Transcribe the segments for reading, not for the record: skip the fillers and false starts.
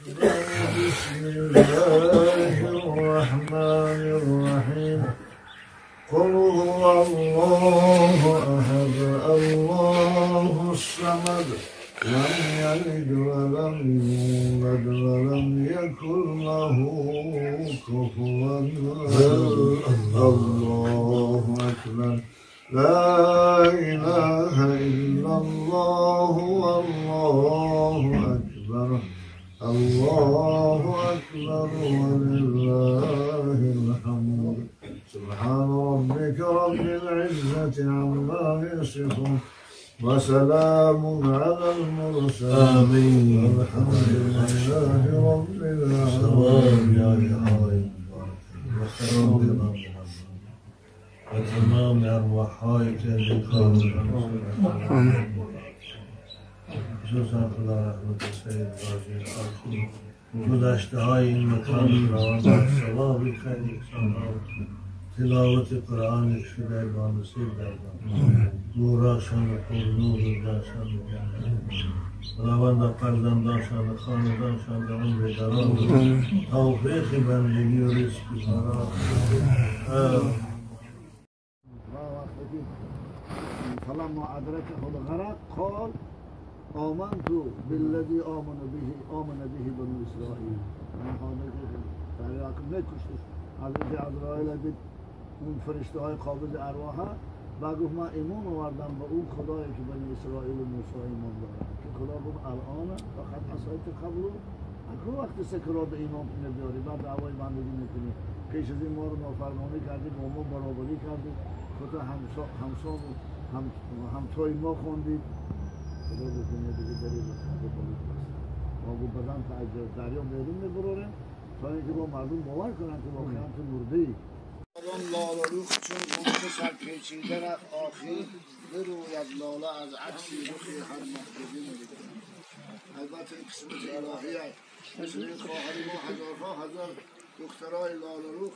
بسم الله الرحمن الرحيم قل هو الله أحد الله الصمد لم يلد ولم يولد ولم يكن له كفوا أحد الله أكبر لا إله إلا الله والله أكبر الله أكبر ولله الحمد سبحان ربك رب العزة عما يصفون وسلام على المرسلين والحمد لله رب العالمين وتمام أرواحي كذلك خصوصا خدا رحمت سید راجع آخی گذشته های این مکان را در ثواب خیلی تلاوت قرآن شده با نصیب دردم گوراشان پر نور داشتن خداوند فرزندانشان خاندانشان در عمر دراز توفیق بندگی و رزق فراخ فلما أدركه الغرق قال آمنت بالذي آمن به بنو إسرائيل. من خانه که دریاکم نکشتش حضرت عزرائیل دید اون فرشته های قابض ارواحه و گفت من ایمان آوردم به اون خدایی که بنی اسرائیل و موسی ایمان دارن که خدا گفت الان فقط عصایت قبلو اکنون وقت سکرا به ایمان نبیاری بعد دعوای بندگی میکنی پیش از این ما رو نافرمانی کردی با ما برابری کردی خدا همتای ما خوندید خدا به دنیا دیگه دارید ما گفت بدن تا از دریا بیرون میبروریم تا اینکه با مردم باور کنن که واقعا تو مرده ای اون لاله روخ چون گمشه سرپیچیده رفت آخر بروید لاله از عکسی رخی هر مخدومی میدید البته این قسمت الهی هست مثل این خواهری ما هزار دخترای لاله روخ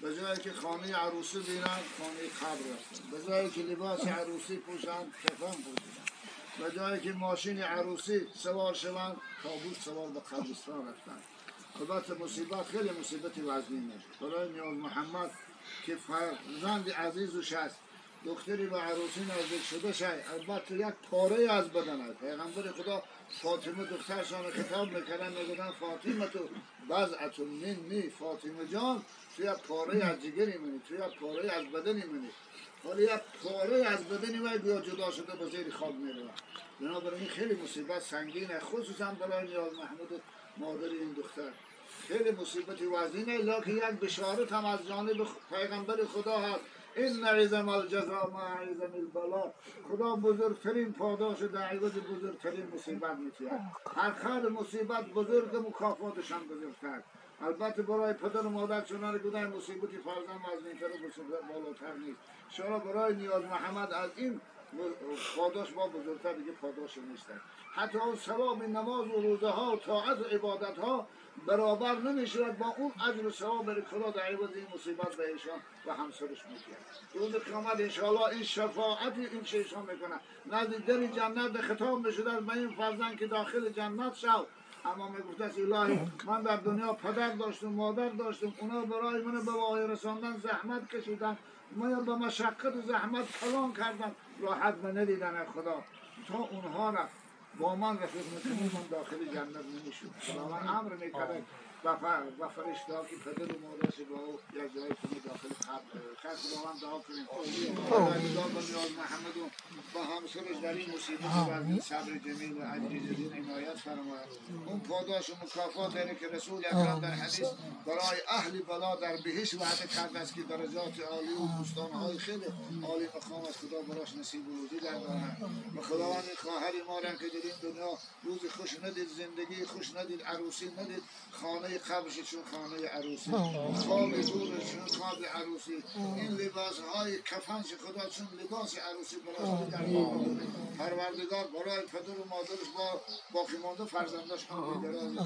به جایی که خانه عروسی بینن خانه قبر رفتن به جایی که لباس عروسی پوشن کفن پوشن به جایی که ماشین عروسی سوار شوند تابوت سوار به قبرستان رفتن البته مصیبت خیلی مصیبتی وزنینه برای نیاز محمد که فرزند عزیزش هست دختری به عروسی نزدیک شده شد البته یک پاره از بدن است پیغمبر خدا فاطمه دخترشان خطاب میکردن میگفتن فاطمه تو بضعة منی فاطمه جان تو یک پاره از جگری منی تو یک پاره از بدنی منی ولی یک پاره از بدنی وی بیا جدا شده به زیر خاک میره بنابراین خیلی مصیبت سنگینه خصوصا برای نیاز محمود مادر این دختر خیلی مصیبتی وزینه لکه یک بشارت هم از جانب پیغمبر خدا هست این عظم الجزا مع عظم البلا خدا بزرگترین پاداش در عوض بزرگترین مصیبت میتید هر خیر مصیبت بزرگ مکافاتش هم بزرگتر البته برای پدر و مادر چنان بودن مصیبتی فرزند وزنی‌تر و بالاتر نیست شما برای نیاز محمد از این پاداش با بزرگتر دیگه پاداش نیستن حتی اون ثواب نماز و روزه ها و طاعت و عبادت ها برابر نمیشود با اون اجر و ثواب خدا در عوض این مصیبت به ایشان و همسرش میگه روز قیامت انشاءالله این شفاعتی این شیشان میکنه نزدیک در جنت خطاب میشود به این فرزند که داخل جنت شد اما میگفت است الهی من در دنیا پدر داشتم مادر داشتم اونا برای من به وای رساندن زحمت کشیدن من به مشقت و زحمت کلان کردن راحت من ندیدن خدا تا اونها را با من رفیق میکنی من داخل جنت نمیشود خداوند امر میکنه و فرشته ها که پدر و مادرش با او یک جای کنی داخل قبر خداوند دعا کنیم خدا به نیاز محمد و با همسرش در این مصیبت و از این صبر جمیل و اجر جزیل عنایت فرماید اون پاداش و مکافات داره که رسول اکرم در حدیث برای اهل بلا در بهشت وعده کرده است که درجات عالی و بستانهای خیلی عالی مقام از خدا براش نصیب و روزی گرداند و خداوند خواهر ما را که در این دنیا روز خوش ندید زندگی خوش ندید عروسی ندید خانه قبرش چون خانه عروسی خواب دورش چون خواب عروسی این لباس های کفنش خدا چون لباس عروسی براش بگرداند پروردگار برای پدر و مادرش با باقی مانده فرزندش هم